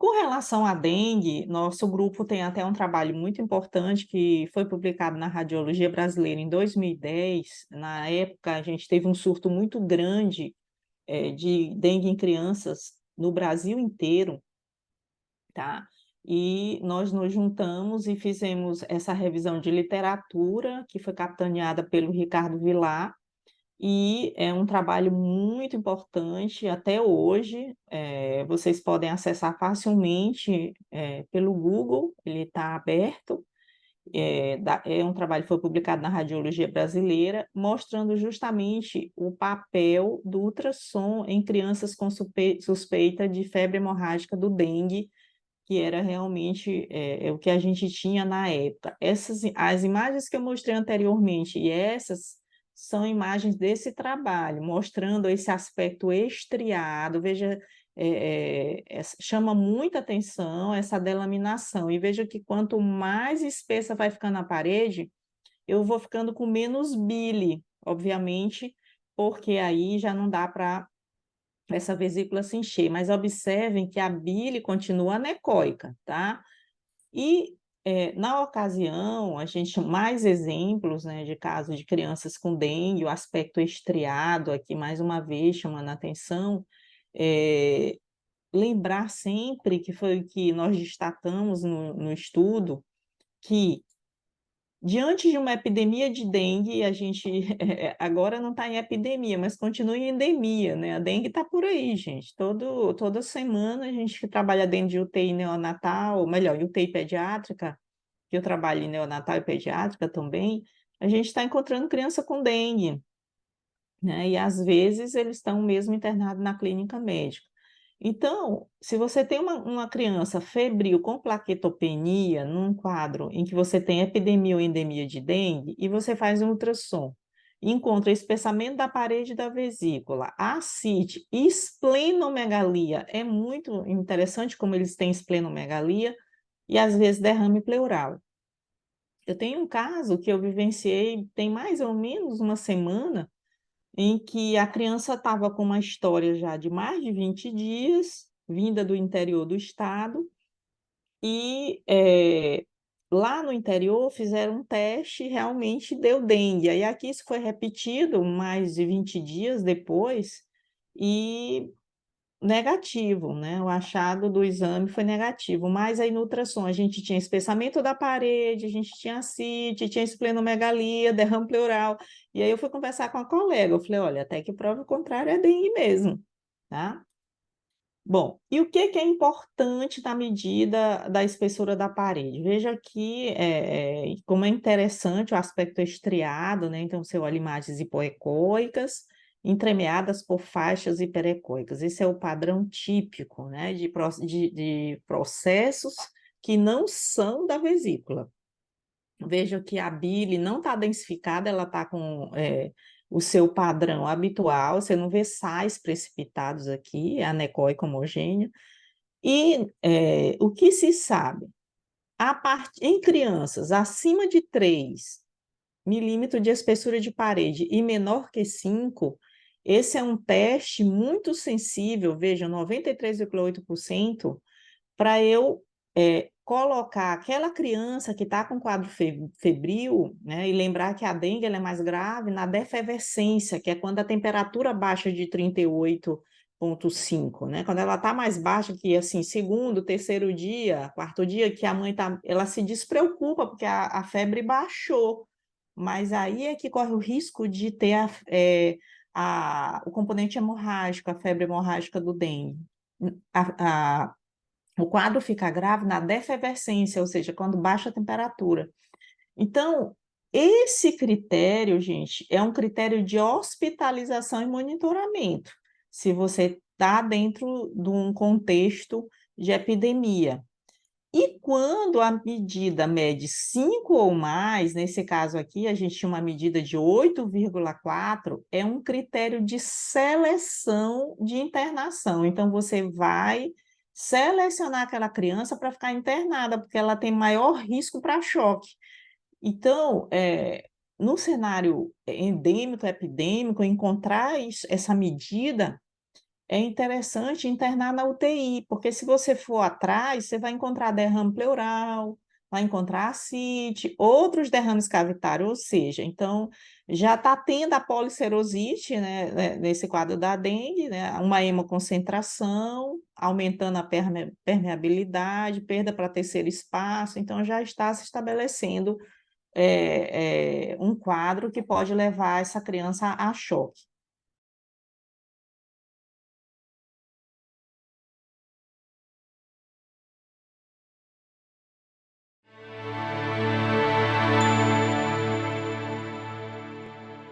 Com relação à dengue, nosso grupo tem até um trabalho muito importante que foi publicado na Radiologia Brasileira em 2010. Na época, a gente teve um surto muito grande, de dengue em crianças no Brasil inteiro, tá? E nós nos juntamos e fizemos essa revisão de literatura, que foi capitaneada pelo Ricardo Vilar, e é um trabalho muito importante até hoje. Vocês podem acessar facilmente, pelo Google, ele está aberto. É um trabalho que foi publicado na Radiologia Brasileira, mostrando justamente o papel do ultrassom em crianças com suspeita de febre hemorrágica do dengue, que era realmente o que a gente tinha na época. As imagens que eu mostrei anteriormente, e essas são imagens desse trabalho, mostrando esse aspecto estriado. Veja, chama muita atenção essa delaminação, e veja que quanto mais espessa vai ficando a parede, eu vou ficando com menos bile, obviamente, porque aí já não dá para essa vesícula se encher, mas observem que a bile continua anecoica, tá? E, na ocasião, a gente mais exemplos, né, de casos de crianças com dengue, o aspecto estriado aqui, mais uma vez, chamando a atenção. Lembrar sempre que foi o que nós destacamos no estudo, que diante de uma epidemia de dengue, a gente agora não está em epidemia, mas continua em endemia, né? A dengue está por aí, gente. Toda semana a gente que trabalha dentro de UTI neonatal, ou melhor, UTI pediátrica, que eu trabalho em neonatal e pediátrica também, a gente está encontrando criança com dengue, né? E às vezes eles estão mesmo internados na clínica médica. Então, se você tem uma criança febril com plaquetopenia, num quadro em que você tem epidemia ou endemia de dengue, e você faz um ultrassom, encontra espessamento da parede da vesícula, ascite, esplenomegalia, é muito interessante como eles têm esplenomegalia, e às vezes derrame pleural. Eu tenho um caso que eu vivenciei tem mais ou menos uma semana, em que a criança estava com uma história já de mais de 20 dias, vinda do interior do estado, e lá no interior fizeram um teste e realmente deu dengue. Aí aqui isso foi repetido mais de 20 dias depois e negativo, né? O achado do exame foi negativo, mas aí no ultrassom a gente tinha espessamento da parede, a gente tinha ascite, tinha esplenomegalia, derrame pleural. E aí eu fui conversar com a colega, eu falei, olha, até que prova o contrário é dengue mesmo, tá? Bom, e o que que é importante na medida da espessura da parede? Veja aqui como é interessante o aspecto estriado, né? Então, você olha imagens hipoecóicas, entremeadas por faixas hiperecóicas. Esse é o padrão típico, né? De processos que não são da vesícula. Veja que a bile não está densificada, ela está com o seu padrão habitual, você não vê sais precipitados aqui, é anecoica homogênea. E o que se sabe? Em crianças acima de 3 milímetros de espessura de parede e menor que 5, esse é um teste muito sensível, veja, 93,8%, para eu colocar aquela criança que está com quadro febril, né, e lembrar que a dengue ela é mais grave na defervescência, que é quando a temperatura baixa de 38,5, né? Quando ela está mais baixa, que assim, segundo, terceiro dia, quarto dia, que a mãe tá, ela se despreocupa, porque a febre baixou, mas aí é que corre o risco de ter o componente hemorrágico, a febre hemorrágica do dengue. A, o quadro fica grave na defervescência, ou seja, quando baixa a temperatura. Então, esse critério, gente, é um critério de hospitalização e monitoramento, se você está dentro de um contexto de epidemia. E quando a medida mede 5 ou mais, nesse caso aqui, a gente tinha uma medida de 8,4, é um critério de seleção de internação. Então, você vai selecionar aquela criança para ficar internada, porque ela tem maior risco para choque. Então, no cenário endêmico, epidêmico, encontrar essa medida é interessante internar na UTI, porque se você for atrás, você vai encontrar derrame pleural, vai encontrar ascite, outros derrames cavitários, ou seja, então já está tendo a policerosite, né, nesse quadro da dengue, né, uma hemoconcentração, aumentando a permeabilidade, perda para terceiro espaço, então já está se estabelecendo um quadro que pode levar essa criança a choque.